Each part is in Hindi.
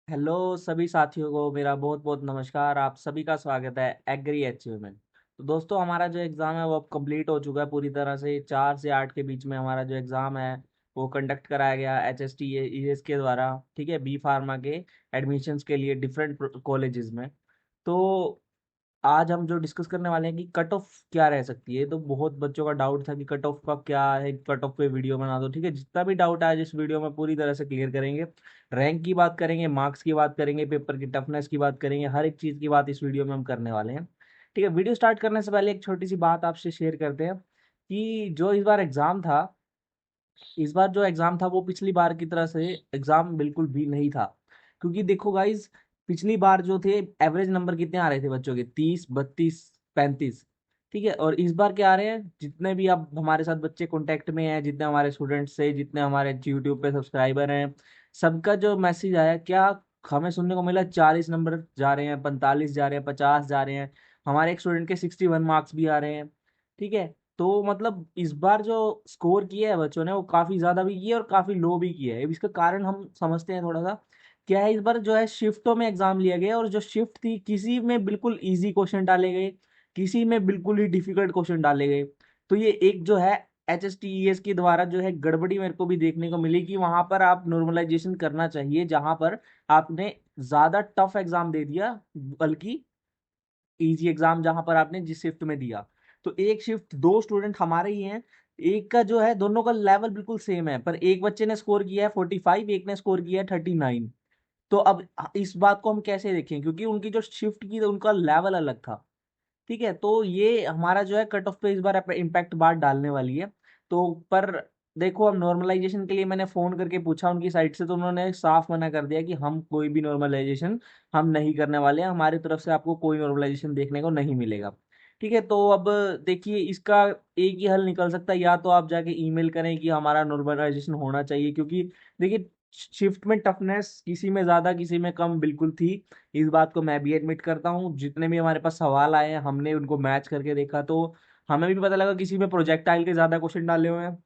हेलो सभी साथियों को मेरा बहुत बहुत नमस्कार। आप सभी का स्वागत है एग्री अचीवमेंट। तो दोस्तों, हमारा जो एग्ज़ाम है वो अब कंप्लीट हो चुका है पूरी तरह से। 4 से 8 के बीच में हमारा जो एग्ज़ाम है वो कंडक्ट कराया गया HST के द्वारा। ठीक है, बी फार्मा के एडमिशन्स के लिए डिफरेंट कॉलेजेस में। तो आज हम जो डिस्कस करने वाले हैं कि कट ऑफ क्या रह सकती है। तो बहुत बच्चों का डाउट था कि कट ऑफ का क्या है, कट ऑफ पे वीडियो बना दो। ठीक है, जितना भी डाउट है आज इस वीडियो में पूरी तरह से क्लियर करेंगे। रैंक की बात करेंगे, मार्क्स की बात करेंगे, पेपर की टफनेस की बात करेंगे, हर एक चीज़ की बात इस वीडियो में हम करने वाले हैं। ठीक है, वीडियो स्टार्ट करने से पहले एक छोटी सी बात आपसे शेयर करते हैं कि जो इस बार एग्ज़ाम था, इस बार जो एग्ज़ाम था वो पिछली बार की तरह से एग्ज़ाम बिल्कुल भी नहीं था। क्योंकि देखो गाइज, पिछली बार जो थे एवरेज नंबर कितने आ रहे थे बच्चों के, 30, 32, 35। ठीक है, और इस बार क्या आ रहे हैं, जितने भी अब हमारे साथ बच्चे कांटेक्ट में हैं, जितने हमारे स्टूडेंट्स से, जितने हमारे यूट्यूब पे सब्सक्राइबर हैं, सबका जो मैसेज आया क्या हमें सुनने को मिला, 40 नंबर जा रहे हैं, 45 जा रहे हैं, 50 जा रहे हैं। हमारे एक स्टूडेंट के 61 मार्क्स भी आ रहे हैं। ठीक है, तो मतलब इस बार जो स्कोर किया है बच्चों ने वो काफी ज्यादा भी किया है और काफी लो भी किया है। अब इसका कारण हम समझते हैं थोड़ा सा। क्या है, इस बार जो है शिफ्टों में एग्जाम लिया गया और जो शिफ्ट थी किसी में बिल्कुल इजी क्वेश्चन डाले गए, किसी में बिल्कुल ही डिफिकल्ट क्वेश्चन डाले गए। तो ये एक जो है HSTES के द्वारा जो है गड़बड़ी मेरे को भी देखने को मिली कि वहां पर आप नॉर्मलाइजेशन करना चाहिए, जहां पर आपने ज्यादा टफ एग्जाम दे दिया, बल्कि इजी एग्जाम जहां पर आपने जिस शिफ्ट में दिया। तो एक शिफ्ट दो स्टूडेंट हमारे ही हैं, एक का जो है दोनों का लेवल बिल्कुल सेम है, पर एक बच्चे ने स्कोर किया है 45, एक ने स्कोर किया है 39। तो अब इस बात को हम कैसे देखें, क्योंकि उनकी जो शिफ्ट की उनका लेवल अलग था। ठीक है, तो ये हमारा जो है कट ऑफ पे इस बार इम्पैक्ट बात डालने वाली है। तो पर देखो, अब नॉर्मलाइजेशन के लिए मैंने फोन करके पूछा उनकी साइड से, तो उन्होंने साफ मना कर दिया कि हम कोई भी नॉर्मलाइजेशन हम नहीं करने वाले हैं, हमारी तरफ से आपको कोई नॉर्मलाइजेशन देखने को नहीं मिलेगा। ठीक है, तो अब देखिए इसका एक ही हल निकल सकता है, या तो आप जाके ईमेल करें कि हमारा नॉर्मलाइजेशन होना चाहिए। क्योंकि देखिए, शिफ्ट में टफनेस किसी में ज्यादा किसी में कम बिल्कुल थी। इस बात को मैं भी एडमिट करता हूँ। जितने भी हमारे पास सवाल आए हैं हमने उनको मैच करके देखा, तो हमें भी पता लगा किसी में प्रोजेक्टाइल के ज्यादा क्वेश्चन डाले हुए हैं,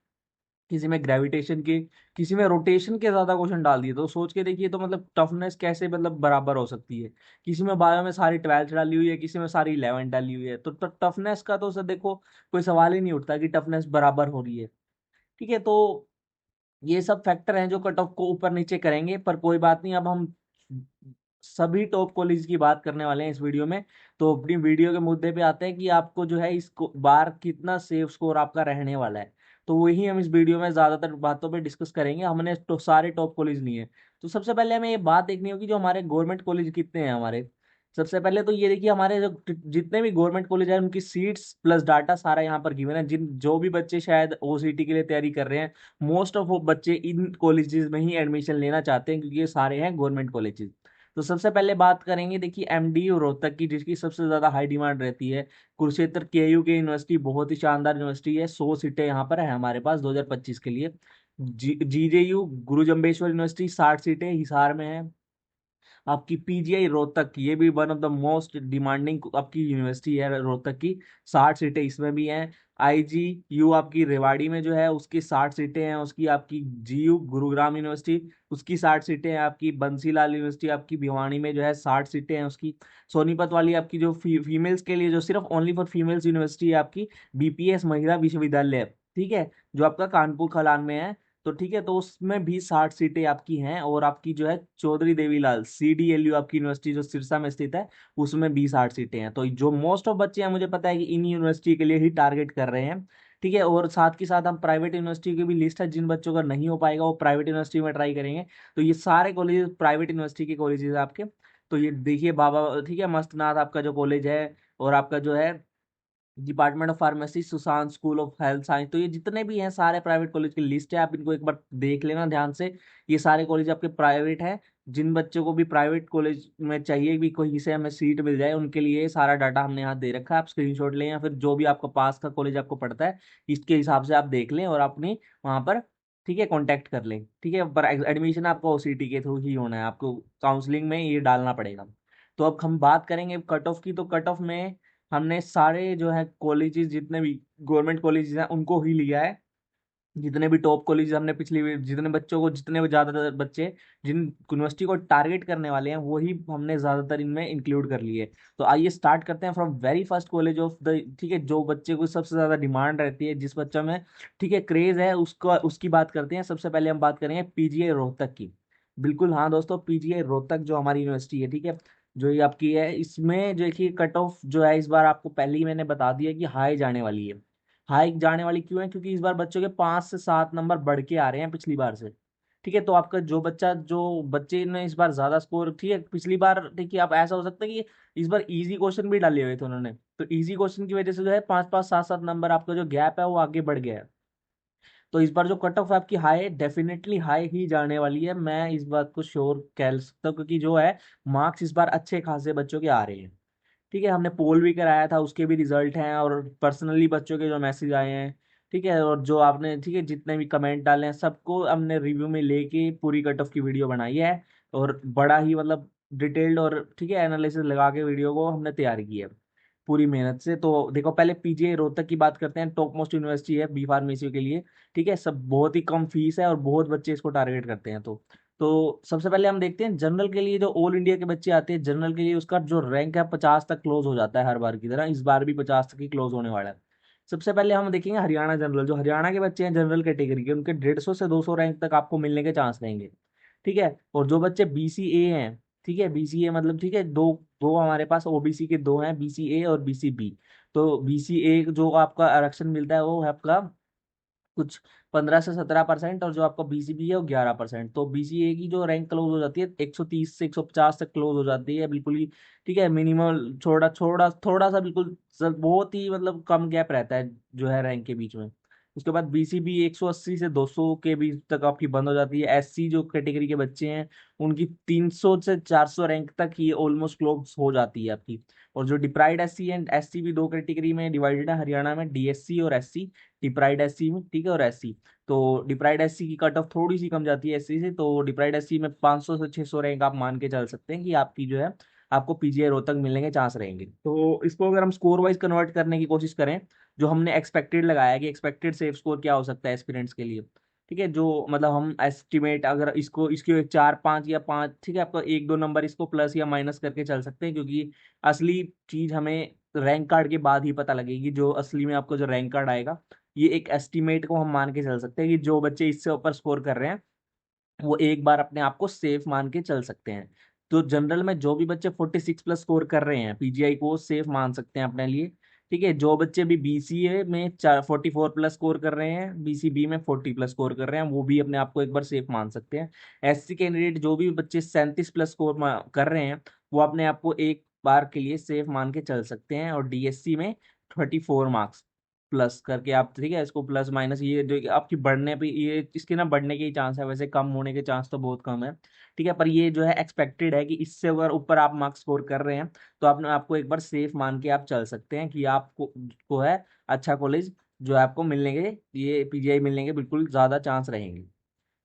किसी में ग्रेविटेशन के, किसी में रोटेशन के ज्यादा क्वेश्चन डाल दिए। तो सोच के देखिए, तो मतलब टफनेस कैसे मतलब बराबर हो सकती है। किसी में बायो में सारी 12th डाली हुई है, किसी में सारी 11th डाली हुई है, तो टफनेस का तो सर देखो कोई सवाल ही नहीं उठता कि टफनेस बराबर हो रही है। ठीक है, तो ये सब फैक्टर हैं जो कट ऑफ को ऊपर नीचे करेंगे, पर कोई बात नहीं। अब हम सभी टॉप कॉलेज की बात करने वाले हैं इस वीडियो में। तो अपनी वीडियो के मुद्दे पे आते हैं कि आपको जो है इस बार कितना सेफ स्कोर आपका रहने वाला है। तो वही हम इस वीडियो में ज्यादातर बातों पे डिस्कस करेंगे। हमने तो सारे टॉप कॉलेज लिए हैं। तो सबसे पहले हमें ये बात देखनी होगी जो हमारे गवर्नमेंट कॉलेज कितने हैं हमारे। सबसे पहले तो ये देखिए, हमारे जो जितने भी गवर्नमेंट कॉलेज हैं उनकी सीट्स प्लस डाटा सारा यहाँ पर गिवन है। जिन जो भी बच्चे शायद OCT के लिए तैयारी कर रहे हैं, मोस्ट ऑफ वो बच्चे इन कॉलेजेस में ही एडमिशन लेना चाहते हैं, क्योंकि ये सारे हैं गवर्नमेंट कॉलेजेस। तो सबसे पहले बात करेंगे, देखिए MDU रोहतक की, जिसकी सबसे ज्यादा हाई डिमांड रहती है। कुरुक्षेत्र KU के यूनिवर्सिटी बहुत ही शानदार यूनिवर्सिटी है, 100 सीटें यहाँ पर है हमारे पास 2025 के लिए। GJU गुरु जम्बेश्वर यूनिवर्सिटी 60 सीटें हिसार में है। आपकी PGI रोहतक, ये भी one of the most demanding आपकी यूनिवर्सिटी है रोहतक की, 60 सीटें इसमें भी हैं। IGU आपकी रेवाड़ी में जो है उसकी 60 सीटें हैं। उसकी आपकी GU गुरुग्राम यूनिवर्सिटी, उसकी 60 सीटें हैं। आपकी बंसीलाल यूनिवर्सिटी आपकी भिवानी में जो है 60 सीटें हैं उसकी। सोनीपत वाली आपकी जो फीमेल्स के लिए, जो सिर्फ ओनली फॉर फीमेल्स यूनिवर्सिटी है आपकी, BPS महिला विश्वविद्यालय। ठीक है, जो आपका कानपुर खलान में है। तो ठीक है, तो उसमें भी 60 सीटें आपकी हैं। और आपकी जो है चौधरी देवीलाल CDLU आपकी यूनिवर्सिटी जो सिरसा में स्थित है, उसमें भी 60 सीटें हैं। तो जो मोस्ट ऑफ बच्चे हैं मुझे पता है कि इन यूनिवर्सिटी के लिए ही टारगेट कर रहे हैं। ठीक है, और साथ के साथ हम प्राइवेट यूनिवर्सिटी की भी लिस्ट है, जिन बच्चों का नहीं हो पाएगा वो प्राइवेट यूनिवर्सिटी में ट्राई करेंगे। तो ये सारे कॉलेज प्राइवेट यूनिवर्सिटी के कॉलेजेस हैं आपके। तो ये देखिए बाबा, ठीक है, मस्तनाथ आपका जो कॉलेज है, और आपका जो है department of pharmacy, Sushant school of health science. तो ये जितने भी हैं सारे प्राइवेट कॉलेज की लिस्ट है, आप इनको एक बार देख लेना ध्यान से। ये सारे कॉलेज आपके प्राइवेट हैं। जिन बच्चों को भी प्राइवेट कॉलेज में चाहिए भी कोई से हमें सीट मिल जाए, उनके लिए ये सारा डाटा हमने यहाँ दे रखा है। आप स्क्रीनशॉट लें, या फिर जो भी आपका पास का कॉलेज आपको पड़ता है इसके हिसाब से आप देख लें और अपनी वहाँ पर, ठीक है, कांटेक्ट कर लें। ठीक है, पर एडमिशन आपको OCT के थ्रू ही होना है, आपको काउंसलिंग में ये डालना पड़ेगा। तो अब हम बात करेंगे कट ऑफ की। तो कट ऑफ में हमने सारे जो है कॉलेजेस, जितने भी गवर्नमेंट कॉलेजेस हैं उनको ही लिया है। जितने भी टॉप कॉलेज हमने पिछली, जितने बच्चों को, जितने भी ज्यादातर बच्चे जिन यूनिवर्सिटी को टारगेट करने वाले हैं वही हमने ज्यादातर इनमें इंक्लूड कर लिए। तो आइए स्टार्ट करते हैं from very first college of the, ठीक है, जो बच्चे को सबसे ज्यादा डिमांड रहती है, जिस बच्चा में, ठीक है, क्रेज है, उसका उसकी बात करते हैं। सबसे पहले हम बात करेंगे पीजीआई रोहतक की। बिल्कुल हाँ दोस्तों, पीजीआई रोहतक जो हमारी यूनिवर्सिटी है, ठीक है, जो ये आपकी है, इसमें जो देखिए कट ऑफ जो है इस बार आपको पहले ही मैंने बता दिया कि हाई जाने वाली है। हाइक जाने वाली क्यों है? क्योंकि इस बार बच्चों के 5 से 7 नंबर बढ़ के आ रहे हैं पिछली बार से। ठीक है, तो आपका जो बच्चे ने इस बार ज्यादा स्कोर, ठीक है, पिछली बार देखिए आप, ऐसा हो सकता है कि इस बार इजी क्वेश्चन भी डाले हुए थे उन्होंने, तो इजी क्वेश्चन की वजह से जो है 5 5 7 7 नंबर आपका जो गैप है वो आगे बढ़ गया है। तो इस बार जो कट ऑफ आपकी हाई है, डेफिनेटली हाई ही जाने वाली है, मैं इस बात को श्योर कह सकता हूँ, क्योंकि जो है मार्क्स इस बार अच्छे खासे बच्चों के आ रहे हैं। ठीक है, हमने पोल भी कराया था, उसके भी रिजल्ट हैं, और पर्सनली बच्चों के जो मैसेज आए हैं, ठीक है, और जो आपने, ठीक है, जितने भी कमेंट डाले हैं, सबको हमने रिव्यू में लेके पूरी कट ऑफ की वीडियो बनाई है, और बड़ा ही मतलब डिटेल्ड और, ठीक है, एनालिसिस लगा के वीडियो को हमने तैयार किया है पूरी मेहनत से। तो देखो, पहले पीजीआई रोहतक की बात करते हैं, टॉप मोस्ट यूनिवर्सिटी है बी फार्मेसी के लिए। ठीक है, सब बहुत ही कम फीस है और बहुत बच्चे इसको टारगेट करते हैं। तो सबसे पहले हम देखते हैं जनरल के लिए, जो ऑल इंडिया के बच्चे आते हैं जनरल के लिए, उसका जो रैंक है 50 तक क्लोज हो जाता है हर बार की तरह, इस बार भी 50 तक ही क्लोज होने वाला है। सबसे पहले हम देखेंगे हरियाणा जनरल, जो हरियाणा के बच्चे हैं जनरल कैटेगरी के, उनके 150 से 200 रैंक तक आपको मिलने के चांस रहेंगे। ठीक है, और जो बच्चे बीसीए हैं, ठीक है, बीसीए मतलब, ठीक है, दो दो हमारे पास ओबीसी के दो हैं, बीसीए और बीसीबी। तो बीसीए जो आपका आरक्षण मिलता है वो है आपका कुछ 15 से 17%, और जो आपका बीसीबी है वो 11%। तो बीसीए की जो रैंक क्लोज हो जाती है 130 से 150 तक क्लोज हो जाती है बिल्कुल ही। ठीक है, मिनिमल थोड़ा थोड़ा थोड़ा सा बिल्कुल बहुत ही मतलब कम गैप रहता है जो है रैंक के बीच में। उसके बाद बीसीबी 180 से 200 के बीच तक आपकी बंद हो जाती है। एससी जो कैटेगरी के बच्चे हैं उनकी 300 से 400 रैंक तक ही ऑलमोस्ट क्लोज हो जाती है आपकी। और जो डिप्राइड एससी एंड एससी भी दो कैटेगरी में डिवाइडेड है हरियाणा में, डीएससी और एससी। डिप्राइड एससी में, ठीक है, और एससी। तो डिप्राइड एससी की कट ऑफ थोड़ी सी कम जाती है एससी से, तो डिप्राइड एससी में 500 से 600 रैंक आप मान के चल सकते हैं कि आपकी जो है आपको पीजीआई रोहतक मिलने के चांस रहेंगे। तो इसको अगर हम स्कोर वाइज कन्वर्ट करने की कोशिश करें, जो हमने एक्सपेक्टेड लगाया कि एक्सपेक्टेड सेफ स्कोर क्या हो सकता है एस्पिरेंट्स के लिए, ठीक है, जो मतलब हम एस्टिमेट अगर इसको इसके 4 5 या 5, ठीक है, आपका 1 2 नंबर इसको प्लस या माइनस करके चल सकते हैं, क्योंकि असली चीज हमें रैंक कार्ड के बाद ही पता लगेगी, जो असली में आपको जो रैंक कार्ड आएगा। ये एक एस्टीमेट को हम मान के चल सकते हैं कि जो बच्चे इससे ऊपर स्कोर कर रहे हैं वो एक बार अपने आप को सेफ मान के चल सकते हैं। तो जनरल में जो भी बच्चे 46 प्लस स्कोर कर रहे हैं पीजीआई को सेफ मान सकते हैं अपने लिए। ठीक है, जो बच्चे भी बीसीए में 44 प्लस स्कोर कर रहे हैं, बीसीबी में 40 प्लस स्कोर कर रहे हैं, वो भी अपने आप को एक बार सेफ मान सकते हैं। एससी कैंडिडेट जो भी बच्चे 37 प्लस स्कोर कर रहे हैं, वो अपने आप को एक बार के लिए सेफ मान के चल सकते हैं। और डीएससी में 34 मार्क्स प्लस करके आप, ठीक है, इसको प्लस माइनस ये जो आपकी बढ़ने पे, ये इसके ना बढ़ने के ही चांस है, वैसे कम होने के चांस तो बहुत कम है। ठीक है, पर ये जो है एक्सपेक्टेड है कि इससे अगर ऊपर आप मार्क्स स्कोर कर रहे हैं तो आपने आपको एक बार सेफ मान के आप चल सकते हैं कि आपको को है अच्छा कॉलेज जो है आपको मिलने के, ये पीजीआई मिलने के बिल्कुल ज्यादा चांस रहेंगे।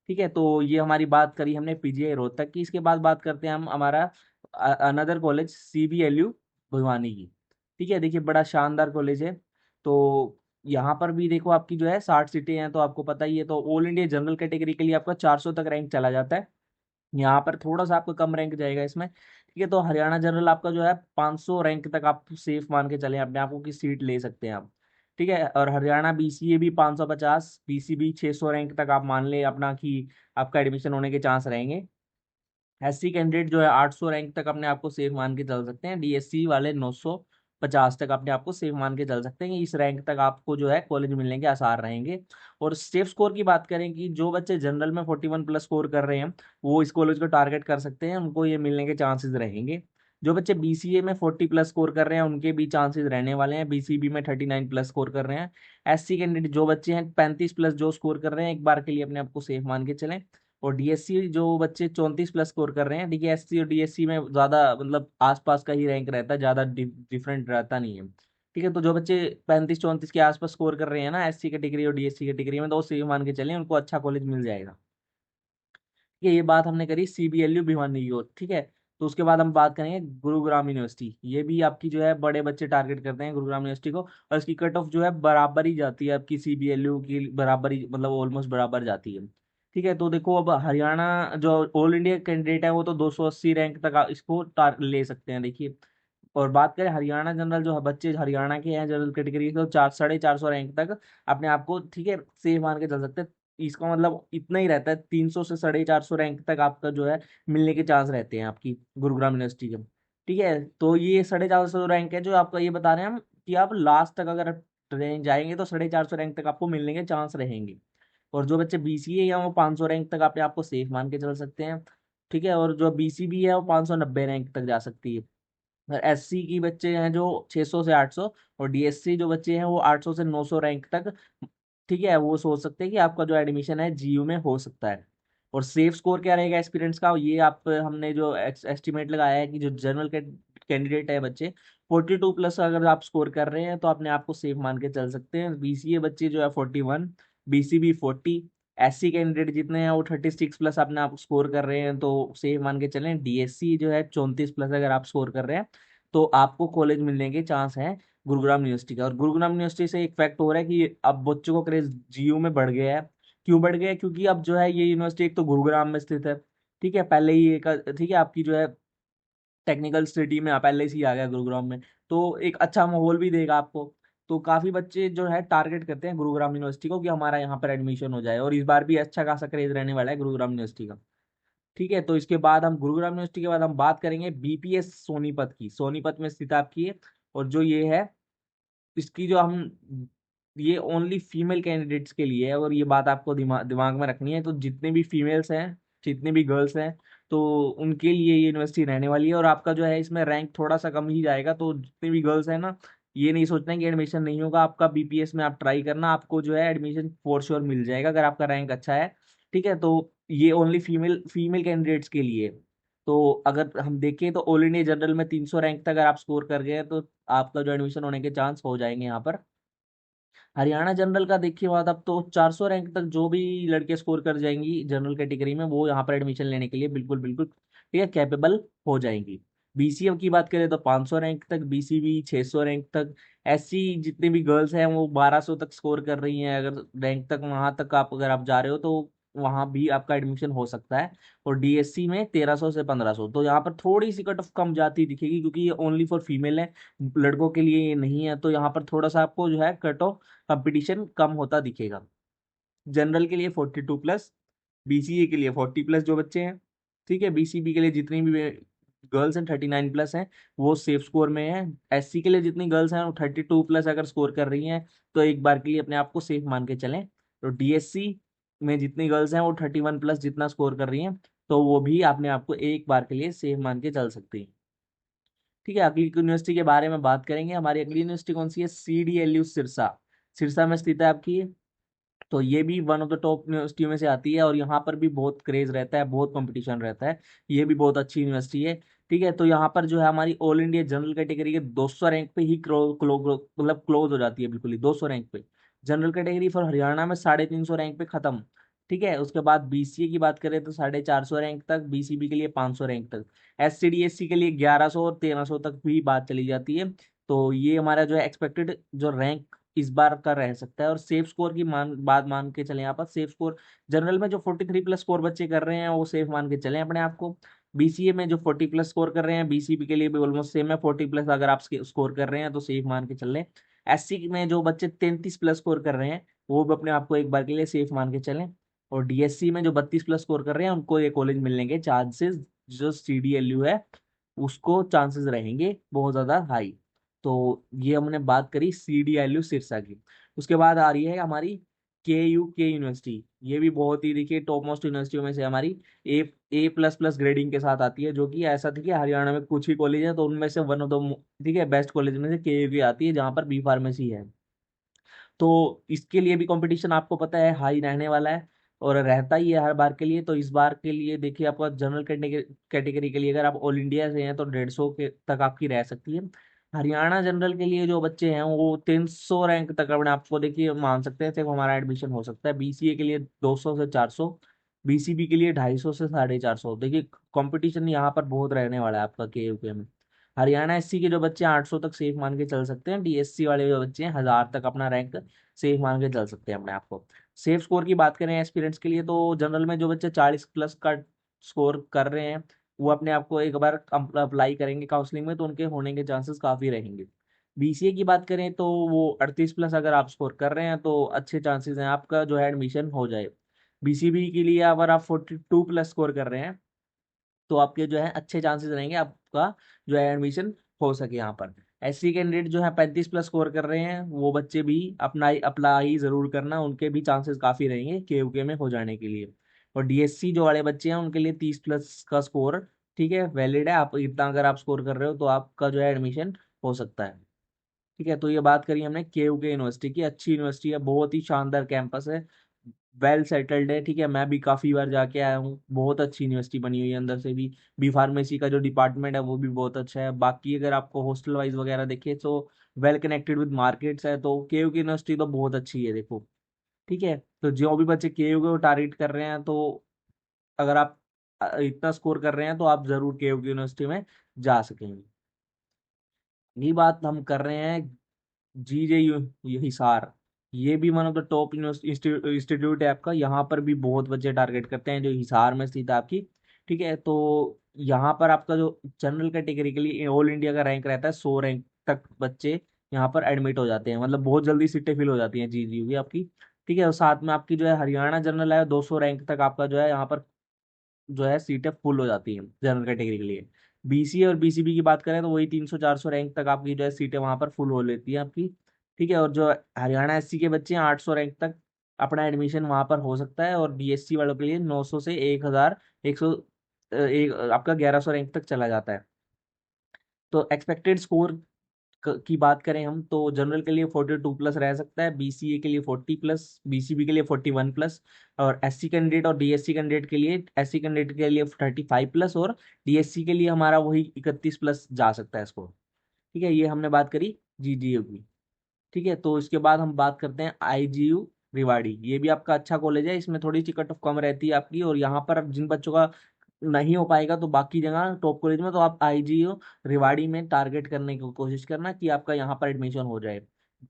ठीक है, तो ये हमारी बात करी हमने पीजीआई रोहतक की। इसके बाद बात करते हैं हम हमारा अनदर कॉलेज सीबीएलयू भिवानी की। ठीक है, देखिए बड़ा शानदार कॉलेज है। तो यहाँ पर भी देखो आपकी जो है 60 सीटें हैं, तो आपको पता ही है, तो ऑल इंडिया जनरल कैटेगरी के लिए आपका 400 तक रैंक चला जाता है। यहाँ पर थोड़ा सा आपका कम रैंक जाएगा इसमें। ठीक है, तो हरियाणा जनरल आपका जो है 500 रैंक तक आप सेफ मान के चले अपने आप को की सीट ले सकते हैं आप। ठीक है, और हरियाणा बीसीए भी 550, बीसीबी 600 रैंक तक आप मान ले अपना कि आपका एडमिशन होने के चांस रहेंगे। एससी कैंडिडेट जो है 800 रैंक तक अपने आप को सेफ मान के चल सकते हैं। डीएससी वाले 950 तक अपने आप को सेफ मान के चल सकते हैं कि इस रैंक तक आपको जो है कॉलेज मिलने के आसार रहेंगे। और सेफ स्कोर की बात करें कि जो बच्चे जनरल में 41 प्लस स्कोर कर रहे हैं वो इस कॉलेज को टारगेट कर सकते हैं, उनको ये मिलने के चांसेस रहेंगे। जो बच्चे बीसीए में 40 प्लस स्कोर कर रहे हैं उनके भी चांसेस रहने वाले हैं, बीसीबी में 39 प्लस स्कोर कर रहे हैं। एससी कैंडिडेट जो बच्चे हैं 35 प्लस जो स्कोर कर रहे हैं एक बार के लिए अपने आप को सेफ मान के चलें। और डीएससी जो बच्चे 34 प्लस स्कोर कर रहे हैं, देखिए एससी और डीएससी में ज्यादा मतलब आसपास का ही रैंक रहता है, ज्यादा डिफरेंट रहता नहीं है। ठीक है, तो जो बच्चे 35 34 के आसपास स्कोर कर रहे हैं ना एससी कैटेगरी और डीएससी कैटेगरी में, तो वो सेफ मान के चलें, उनको अच्छा कॉलेज मिल जाएगा। ठीक है, ये बात हमने करी सीबीएलयू भिवानी की ओर। ठीक है, तो उसके बाद हम बात करेंगे गुरुग्राम यूनिवर्सिटी। ये भी आपकी जो है बड़े बच्चे टारगेट करते हैं गुरुग्राम यूनिवर्सिटी को, और इसकी कट ऑफ जो है बराबर ही जाती है आपकी CBLU की, बराबर ही मतलब ऑलमोस्ट बराबर जाती है। ठीक है, तो देखो अब हरियाणा जो ऑल इंडिया कैंडिडेट है वो तो 280 रैंक तक इसको ले सकते हैं, देखिए। और बात करें हरियाणा जनरल, जो है बच्चे हरियाणा के हैं जनरल कैटेगरी के, तो 400-450 रैंक तक अपने आप को, ठीक है, सेफ मान के चल सकते हैं। इसका मतलब इतना ही रहता है, 300 से 450 रैंक तक आपका जो है मिलने के चांस रहते हैं आपकी गुरुग्राम यूनिवर्सिटी के। ठीक है, तो ये 450 रैंक है जो आपका, ये बता रहे हैं हम कि आप लास्ट तक अगर रेंज जाएंगे तो 450 रैंक तक आपको मिलने के चांस रहेंगे। और जो बच्चे BCA या वो 500 रैंक तक अपने आप को सेफ मान के चल सकते हैं। ठीक है, और जो BCB है वो 590 रैंक तक जा सकती है। और SC की बच्चे हैं जो 600 से 800, और DSC जो बच्चे हैं वो 800 से 900 रैंक तक, ठीक है, वो सोच सकते हैं कि आपका जो एडमिशन है GU में हो सकता है। और सेफ स्कोर क्या रहेगा एक्सपीरियंस का, ये आप हमने जो एस्टिमेट लगाया है कि जो जनरल कैंडिडेट है बच्चे 42+ अगर आप स्कोर कर रहे हैं तो अपने आप को सेफ मान के चल सकते हैं। BCA बच्चे जो है 41, BCB 40, SC कैंडिडेट जितने हैं वो 36+ अपने आप स्कोर कर रहे हैं तो सेफ मान के चलें। DSC जो है 34+ अगर आप स्कोर कर रहे हैं तो आपको कॉलेज मिलने के चांस हैं गुरुग्राम यूनिवर्सिटी का। और गुरुग्राम यूनिवर्सिटी से एक फैक्ट हो रहा है कि अब बच्चों को क्रेज GU में बढ़ गया है। क्यों बढ़ गया है? क्योंकि अब जो है ये यूनिवर्सिटी एक तो गुरुग्राम में स्थित है, ठीक है, पहले ही एक, ठीक है, आपकी जो है टेक्निकल सिटी में पहले से ही आ गया गुरुग्राम में, तो एक अच्छा माहौल भी देगा आपको। तो काफी बच्चे जो है टारगेट करते हैं गुरुग्राम यूनिवर्सिटी को कि हमारा यहाँ पर एडमिशन हो जाए, और इस बार भी अच्छा खासा क्रेज रहने वाला है गुरुग्राम यूनिवर्सिटी का। ठीक है, तो इसके बाद हम गुरुग्राम यूनिवर्सिटी के बाद हम बात करेंगे BPS सोनीपत की। सोनीपत में स्थित आपकी है, और जो ये है इसकी जो हम, ये ओनली फीमेल कैंडिडेट्स के लिए है, और ये बात आपको दिमाग में रखनी है। तो जितने भी फीमेल्स हैं, जितने भी गर्ल्स हैं, तो उनके लिए ये यूनिवर्सिटी रहने वाली है। और आपका जो है इसमें रैंक थोड़ा सा कम ही जाएगा, तो जितने भी गर्ल्स हैं ना, ये नहीं सोचना है कि एडमिशन नहीं होगा आपका। BPS में आप ट्राई करना, आपको जो है एडमिशन फॉर श्योर मिल जाएगा अगर आपका रैंक अच्छा है। ठीक है, तो ये ओनली फीमेल फीमेल कैंडिडेट्स के लिए है। तो अगर हम देखें तो ऑल इंडिया जनरल में 300 रैंक तक अगर आप स्कोर कर गए हैं तो आपका जो एडमिशन होने के चांस हो जाएंगे यहाँ पर। हरियाणा जनरल का देखिए बात, अब तो 400 रैंक तक जो भी लड़के स्कोर कर जाएंगी जनरल कैटेगरी में वो यहाँ पर एडमिशन लेने के लिए बिल्कुल बिल्कुल, ठीक है, कैपेबल हो जाएंगी। BCM की बात करें तो 500 रैंक तक, BCB 600 रैंक तक, SC जितने भी गर्ल्स हैं वो 1200 तक स्कोर कर रही हैं। अगर रैंक तक वहां तक आप अगर आप जा रहे हो तो वहां भी आपका एडमिशन हो सकता है। और DSC में 1300 से 1500, तो यहाँ पर थोड़ी सी कट ऑफ कम जाती दिखेगी क्योंकि ये ओनली फॉर फीमेल है, लड़कों के लिए ये नहीं है। तो यहाँ पर थोड़ा सा आपको जो है कट ऑफ कंपटीशन कम होता दिखेगा। जनरल के लिए 42+, BCA के लिए 40+ जो बच्चे हैं, ठीक है, BCB के लिए जितनी भी गर्ल्स हैं 39+ हैं, वो सेफ स्कोर में है। SC के लिए जितनी गर्ल्स हैं वो 32+ अगर स्कोर कर रही हैं तो एक बार के लिए अपने आप को सेफ मान के चलें। तो DSC में जितनी गर्ल्स हैं वो 31+ जितना स्कोर कर रही हैं तो वो भी अपने आप को एक बार के लिए सेफ मान के चल सकती है। ठीक है, अगली यूनिवर्सिटी के बारे में बात करेंगे। हमारी अगली यूनिवर्सिटी कौन सी है? CDLU सिरसा। सिरसा में स्थित है आपकी, तो ये भी वन ऑफ द टॉप यूनिवर्सिटियों में से आती है, और यहाँ पर भी बहुत क्रेज रहता है, बहुत कंपटीशन रहता है। ये भी बहुत अच्छी यूनिवर्सिटी है। ठीक है, तो यहाँ पर जो है हमारी ऑल इंडिया जनरल कैटेगरी के 200 रैंक पे ही मतलब क्लोज हो जाती है, बिल्कुल ही 200 रैंक पे। जनरल कैटेगरी फॉर हरियाणा में 350 रैंक पे खत्म। ठीक है, उसके बाद BCA की बात करें तो 450 रैंक तक, BCB के लिए 500 रैंक तक, SC DSC के लिए 1100 और 1300 तक भी बात चली जाती है। तो ये हमारा जो है एक्सपेक्टेड जो रैंक इस बार का रह सकता है। और सेफ स्कोर की बात मान के चले, यहाँ पर सेफ स्कोर जनरल में जो 43+ स्कोर बच्चे कर रहे हैं वो सेफ मान के चले अपने आप को। BCA में जो 40+ स्कोर कर रहे हैं, BCB के लिए भी ऑलमोस्ट सेम है, 40+ अगर आप स्कोर कर रहे हैं तो सेफ मान के चल लें। SC में जो बच्चे 33+ स्कोर कर रहे हैं वो भी अपने आप को एक बार के लिए सेफ मान के चलें। और DSC में जो 32+ स्कोर कर रहे हैं उनको ये कॉलेज मिलने के चांसेस, जो CDLU है उसको चांसेस रहेंगे बहुत ज्यादा हाई। तो ये हमने बात करी CDLU सिरसा की। उसके बाद आ रही है हमारी KUK यूनिवर्सिटी। ये भी बहुत ही देखिए टॉप मोस्ट यूनिवर्सिटियों में से हमारी A++ ग्रेडिंग के साथ आती है, जो कि ऐसा थी कि हरियाणा में कुछ ही कॉलेज है तो उनमें से वन ऑफ द, ठीक है, बेस्ट कॉलेज में से KUK आती है जहाँ पर B Pharmacy है। तो इसके लिए भी कंपटीशन आपको पता है हाई रहने वाला है, और रहता ही है हर बार के लिए। तो इस बार के लिए देखिए आपका जनरल कैटेगरी के लिए अगर आप ऑल इंडिया से हैं तो 150 के तक आपकी रह सकती है। हरियाणा जनरल के लिए जो बच्चे हैं वो 300 रैंक तक अपने आपको देखिए मान सकते हैं सिर्फ हमारा एडमिशन हो सकता है। BCA के लिए 200 से 400, बीसीबी के लिए 250 से 450। देखिए कंपटीशन यहाँ पर बहुत रहने वाला है आपका केयूके में। हरियाणा एससी के जो बच्चे हैं 800 तक सेफ मान के चल सकते हैं, डीएससी वाले जो बच्चे हैं 1000 तक अपना रैंक सेफ मान के चल सकते हैं अपने आप को। सेफ स्कोर की बात करें एस्पिरेंट्स के लिए, तो जनरल में जो बच्चे 40 प्लस का स्कोर कर रहे हैं वो अपने आप को एक बार अप्लाई करेंगे काउंसलिंग में, तो उनके होने के चांसेस काफी रहेंगे। बीसीए की बात करें तो वो 38 प्लस अगर आप स्कोर कर रहे हैं तो अच्छे चांसेस हैं आपका जो है एडमिशन हो जाए। बीसीबी के लिए अगर आप 42 प्लस स्कोर कर रहे हैं तो आपके जो है अच्छे चांसेस रहेंगे आपका जो है एडमिशन हो सके यहाँ पर। एससी कैंडिडेट जो है 35 प्लस स्कोर कर रहे हैं वो बच्चे भी अपना अप्लाई जरूर करना, उनके भी चांसेस काफी रहेंगे केयूके में हो जाने के लिए। और डीएससी जो वाले बच्चे हैं उनके लिए 30 प्लस का स्कोर ठीक है वैलिड है, आप इतना अगर आप स्कोर कर रहे हो तो आपका जो है एडमिशन हो सकता है। ठीक है, तो ये बात करी हमने केयूके यूनिवर्सिटी की। अच्छी यूनिवर्सिटी है, बहुत ही शानदार कैंपस है, वेल सेटल्ड है। ठीक है, मैं भी काफी बार जाके आया हूँ, बहुत अच्छी यूनिवर्सिटी बनी हुई है अंदर से भी। बी फार्मेसी का जो डिपार्टमेंट है वो भी बहुत अच्छा है। बाकी अगर आपको हॉस्टल वाइज वगैरह देखे तो वेल कनेक्टेड विद मार्केट्स है, तो केयू की यूनिवर्सिटी तो बहुत अच्छी है देखो। ठीक है, तो जो भी बच्चे केयू को टारगेट कर रहे हैं तो अगर आप इतना स्कोर कर रहे हैं तो आप जरूर केयू की यूनिवर्सिटी में जा सकेंगे। ये बात हम कर रहे हैं जीजे यू हिसार। ये भी one of the top institute है आपका, यहाँ पर भी बहुत बच्चे टारगेट करते हैं, जो हिसार में स्थित है आपकी। ठीक है, तो यहाँ पर आपका जो जनरल कैटेगरी के लिए ऑल इंडिया का रैंक रहता है 100 रैंक तक बच्चे यहाँ पर एडमिट हो जाते हैं, मतलब बहुत जल्दी सीटें फिल हो जाती हैं जीजीयू की आपकी। ठीक है, और साथ में आपकी जो है हरियाणा जनरल है 200 रैंक तक आपका जो है यहाँ पर जो है सीटें फुल हो जाती हैं जनरल कैटेगरी के लिए। बीसीए और बीसीबी की बात करें तो वही 300-400 रैंक तक आपकी जो है सीटें वहां पर फुल हो लेती है आपकी। ठीक है, और जो हरियाणा एससी के बच्चे हैं 800 रैंक तक अपना एडमिशन वहां पर हो सकता है, और बीएससी वालों के लिए 900 से 1000 100 एक आपका 1100 रैंक तक चला जाता है। तो एक्सपेक्टेड स्कोर की बात करें हम तो जनरल के लिए 42 प्लस रह सकता है, बीसीए के लिए 40 प्लस, बीसीबी के लिए 41 प्लस, और एससी कैंडिडेट और डीएससी कैंडिडेट के लिए, एससी कैंडिडेट के लिए 35 प्लस, और डीएससी के लिए हमारा वही 31 प्लस जा सकता है स्कोर। ठीक है, ये हमने बात करी जीडीयू की। ठीक है, तो इसके बाद हम बात करते हैं आईजीयू रिवाड़ी। ये भी आपका अच्छा कॉलेज है, इसमें थोड़ी सी कट ऑफ कम रहती है आपकी, और यहाँ पर जिन बच्चों का नहीं हो पाएगा तो बाकी जगह टॉप कॉलेज में तो आप आईजीयू रिवाड़ी में टारगेट करने की कोशिश करना कि आपका यहाँ पर एडमिशन हो जाए।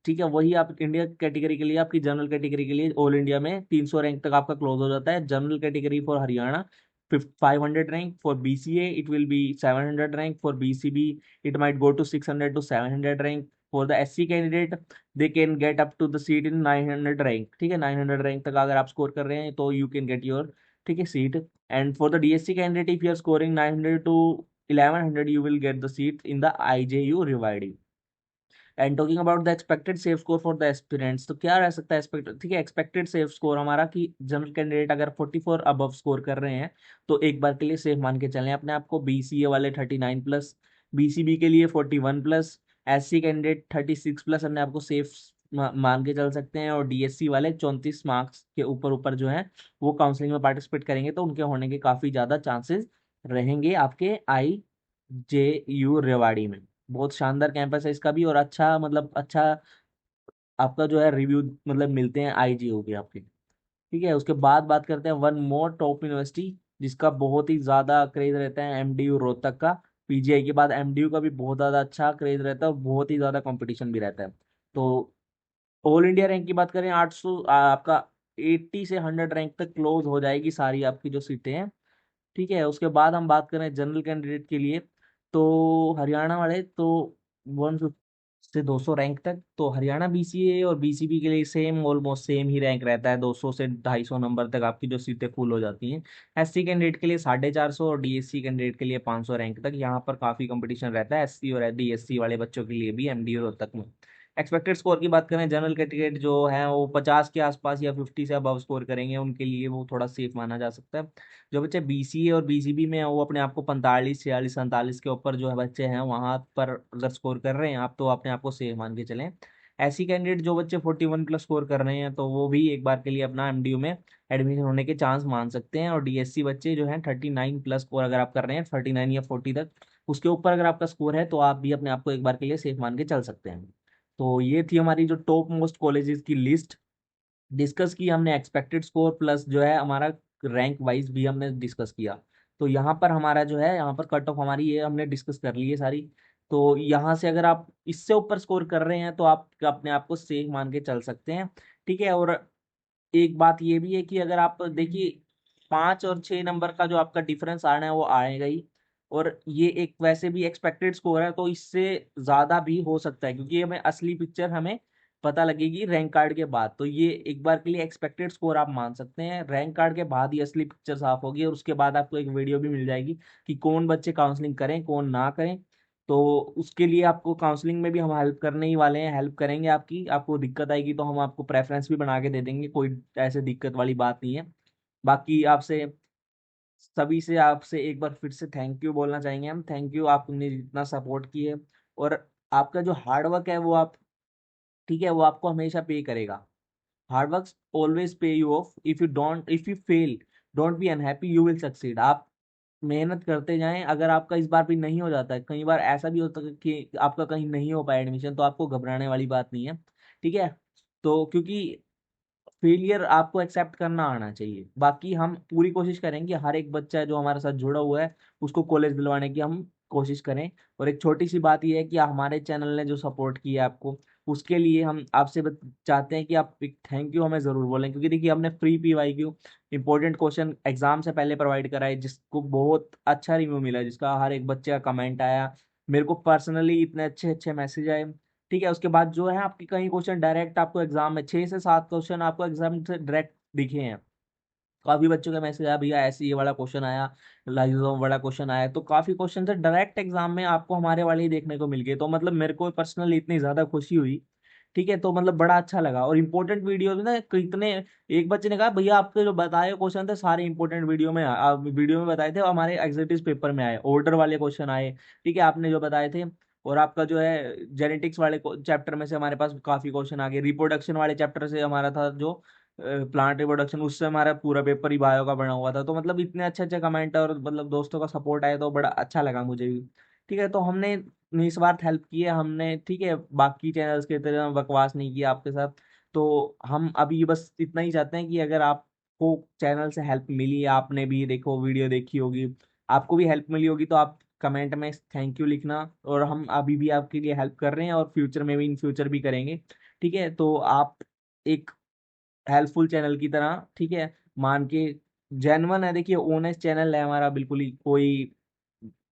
ठीक है, वही आप इंडिया कैटेगरी के लिए, आपकी जनरल कैटेगरी के लिए ऑल इंडिया में 300 रैंक तक आपका क्लोज हो जाता है। General category for Haryana 500 rank, for BCA it will be 700 rank, for BCB it might go to 600 to 700 rank. For the SC candidate they can get up to the seat in 900 rank। ठीक है, 900 रैंक तक अगर आप स्कोर कर रहे हैं तो यू कैन गेट योर ठीक है seat. And for the DSC candidate if you are scoring 900 to 1100 you will get the seat in the IJU Rewarding। And talking about the expected safe score for the aspirants, तो क्या रह सकता है एक्सपेक्टेड। ठीक है, एक्सपेक्टेड सेफ स्कोर हमारा कि जनरल कैंडिडेट अगर 44 अबव स्कोर कर रहे हैं तो एक बार के लिए सेफ मान के चलें अपने आप को। बीसीए वाले 39 प्लस, बीसीबी के लिए 41 प्लस, एससी कैंडिडेट 36 प्लस अपने आपको सेफ मान के चल सकते हैं, और डीएससी वाले 34 मार्क्स के ऊपर ऊपर जो है वो काउंसलिंग में पार्टिसिपेट करेंगे तो उनके होने के काफी ज्यादा चांसेस रहेंगे आपके IJU रेवाड़ी में। बहुत शानदार कैंपस है इसका भी, और अच्छा मतलब अच्छा आपका जो है रिव्यू मतलब मिलते हैं आईजीओ के आपके। ठीक है, उसके बाद बात करते हैं वन मोर टॉप यूनिवर्सिटी जिसका बहुत ही ज्यादा क्रेज रहता है, एमडीयू रोहतक का। पीजीआई के बाद एमडीयू का भी बहुत ज्यादा अच्छा क्रेज रहता है और बहुत ही ज्यादा कंपटीशन भी रहता है। तो ऑल इंडिया रैंक की बात करें 800 आपका 80 से 100 रैंक तक क्लोज हो जाएगी सारी आपकी जो सीटें हैं। ठीक है, उसके बाद हम बात करें जनरल कैंडिडेट के लिए तो हरियाणा वाले तो 150 से 200 रैंक तक, तो हरियाणा बीसीए और बीसीबी के लिए सेम ऑलमोस्ट सेम ही रैंक रहता है, 200 से 250 नंबर तक आपकी जो सीटें फुल हो जाती हैं। एससी कैंडिडेट के लिए 450 और डीएससी कैंडिडेट के लिए 500 रैंक तक यहाँ पर काफी कंपटीशन रहता है एससी और डीएससी वाले बच्चों के लिए भी एमडीयू तक में। एक्सपेक्टेड स्कोर की बात करें जनरल कैंडिडेट जो है वो 50 के आसपास या 50 से अबव स्कोर करेंगे, उनके लिए वो थोड़ा सेफ माना जा सकता है। जो बच्चे बीसीए और बीसीबी में हैं वो अपने आप को 45 46 47 के ऊपर जो है बच्चे हैं वहां पर अगर स्कोर कर रहे हैं आप तो अपने आप को सेफ मान के चलें। ऐसी कैंडिडेट जो बच्चे 41 प्लस स्कोर कर रहे हैं तो वो भी एक बार के लिए अपना एमडीयू में एडमिशन होने के चांस मान सकते हैं। और डीएससी बच्चे जो हैं 39 प्लस स्कोर अगर आप कर रहे हैं 39 या 40 तक उसके ऊपर अगर आपका स्कोर है तो आप भी अपने आप को एक बार के लिए सेफ मान के चल सकते हैं। तो ये थी हमारी जो टॉप मोस्ट कॉलेजेस की लिस्ट। डिस्कस की हमने एक्सपेक्टेड स्कोर प्लस जो है हमारा रैंक वाइज भी हमने डिस्कस किया। तो यहाँ पर हमारा जो है, यहाँ पर कट ऑफ हमारी ये हमने डिस्कस कर ली है सारी। तो यहाँ से अगर आप इससे ऊपर स्कोर कर रहे हैं तो आप अपने आप को सेफ मान के चल सकते हैं। ठीक है। और एक बात ये भी है कि अगर आप देखिए 5 और 6 नंबर का जो आपका डिफरेंस आना है वो आएगा ही। और ये एक वैसे भी एक्सपेक्टेड स्कोर है, तो इससे ज्यादा भी हो सकता है, क्योंकि हमें असली पिक्चर हमें पता लगेगी रैंक कार्ड के बाद। तो ये एक बार के लिए एक्सपेक्टेड स्कोर आप मान सकते हैं, रैंक कार्ड के बाद ही असली पिक्चर साफ होगी। और उसके बाद आपको एक वीडियो भी मिल जाएगी कि कौन बच्चे काउंसलिंग करें कौन ना करें। तो उसके लिए आपको काउंसलिंग में भी हम हेल्प करने ही वाले हैं, हेल्प करेंगे आपकी। आपको दिक्कत आएगी तो हम आपको प्रेफरेंस भी बना के दे देंगे, कोई ऐसे दिक्कत वाली बात नहीं है। बाकी आपसे सभी से आपसे एक बार फिर से थैंक यू बोलना चाहेंगे हम। थैंक यू, आपने जितना सपोर्ट किए। और आपका जो हार्डवर्क है वो आप, ठीक है, वो आपको हमेशा पे करेगा। हार्ड वर्क ऑलवेज पे you of. If you fail don't be unhappy, you will succeed. आप मेहनत करते जाएं। अगर आपका इस बार भी नहीं हो जाता है, कई बार ऐसा भी होता है कि आपका कहीं नहीं हो पाया एडमिशन, तो आपको घबराने वाली बात नहीं है। ठीक है। तो क्योंकि फेलियर आपको एक्सेप्ट करना आना चाहिए। बाकी हम पूरी कोशिश करेंगे हर एक बच्चा जो हमारे साथ जुड़ा हुआ है उसको कॉलेज दिलवाने की हम कोशिश करें। और एक छोटी सी बात यह है कि हमारे चैनल ने जो सपोर्ट किया आपको, उसके लिए हम आपसे चाहते हैं कि आप एक थैंक यू हमें जरूर बोलें। क्योंकि देखिए हमने free PYQ important question exam से पहले प्रोवाइड कराए, जिसको बहुत अच्छा रिव्यू मिला, जिसका हर एक बच्चे का कमेंट आया, मेरे को पर्सनली इतने अच्छे अच्छे मैसेज आए। ठीक है। उसके बाद जो है आपके कई क्वेश्चन डायरेक्ट आपको एग्जाम में 6 से 7 क्वेश्चन आपको एग्जाम से डायरेक्ट दिखे हैं। काफी बच्चों का मैसेज आया, भैया ऐसे ये वाला क्वेश्चन आया, लाइजोम वाला क्वेश्चन आया। तो काफी क्वेश्चन से डायरेक्ट एग्जाम में आपको हमारे वाले ही देखने को मिल गए। तो मतलब मेरे को पर्सनली इतनी ज्यादा खुशी हुई। ठीक है। तो मतलब बड़ा अच्छा लगा। और इंपॉर्टेंट वीडियो में ना कितने, एक बच्चे ने कहा भैया आपके जो बताए क्वेश्चन थे सारे इंपॉर्टेंट वीडियो में बताए थे, और हमारे एग्जिटिव पेपर में आए, ऑर्डर वाले क्वेश्चन आए। ठीक है, आपने जो बताए थे। और आपका जो है जेनेटिक्स वाले चैप्टर में से हमारे पास काफी क्वेश्चन आ गए, रिप्रोडक्शन वाले चैप्टर से हमारा था जो प्लांट रिप्रोडक्शन, उससे हमारा पूरा पेपर ही बायो का बना हुआ था। तो मतलब इतने अच्छे अच्छे कमेंट और मतलब दोस्तों का सपोर्ट आया तो बड़ा अच्छा लगा मुझे भी। ठीक है। तो हमने निस्वार्थ हेल्प की है हमने। ठीक है। बाकी चैनल्स की तरह बकवास नहीं किया आपके साथ। तो हम अभी बस इतना ही चाहते हैं कि अगर आपको चैनल से हेल्प मिली, आपने भी देखो वीडियो देखी होगी, आपको भी हेल्प मिली होगी, तो आप कमेंट में थैंक यू लिखना। और हम अभी भी आपके लिए हेल्प कर रहे हैं और फ्यूचर में भी, इन फ्यूचर भी करेंगे। ठीक है। तो आप एक हेल्पफुल चैनल की तरह, ठीक है, मान के, जेन्युइन है, देखिए ओनेस्ट चैनल है हमारा, बिल्कुल ही कोई,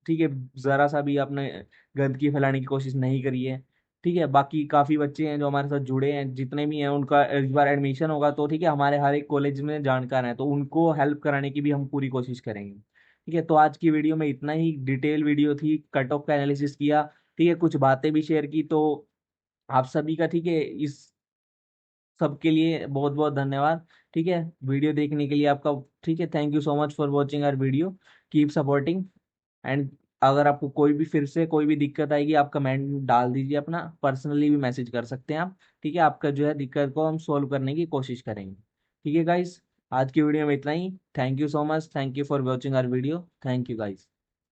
ठीक है, जरा सा भी आपने गंदगी फैलाने की कोशिश नहीं करी है। ठीक है। बाकी काफी बच्चे हैं जो हमारे साथ जुड़े हैं, जितने भी हैं उनका इस बार एडमिशन होगा तो ठीक है, हमारे हर एक कॉलेज में जानकार हैं, तो उनको हेल्प कराने की भी हम पूरी कोशिश करेंगे। ठीक है। तो आज की वीडियो में इतना ही, डिटेल वीडियो थी, कट ऑफ का एनालिसिस किया। ठीक है, कुछ बातें भी शेयर की। तो आप सभी का, ठीक है, इस सबके लिए बहुत बहुत धन्यवाद। ठीक है, वीडियो देखने के लिए आपका। ठीक है, thank you so much for watching our video. Keep supporting. And अगर आपको कोई भी फिर से कोई भी दिक्कत आएगी, आप कमेंट डाल दीजिए, अपना पर्सनली भी मैसेज कर सकते हैं आप। ठीक है, आपका जो है दिक्कत को हम सोल्व करने की कोशिश करेंगे। ठीक है गाइस, आज की वीडियो में इतना ही। Thank you so much, thank you for watching our video, thank you guys.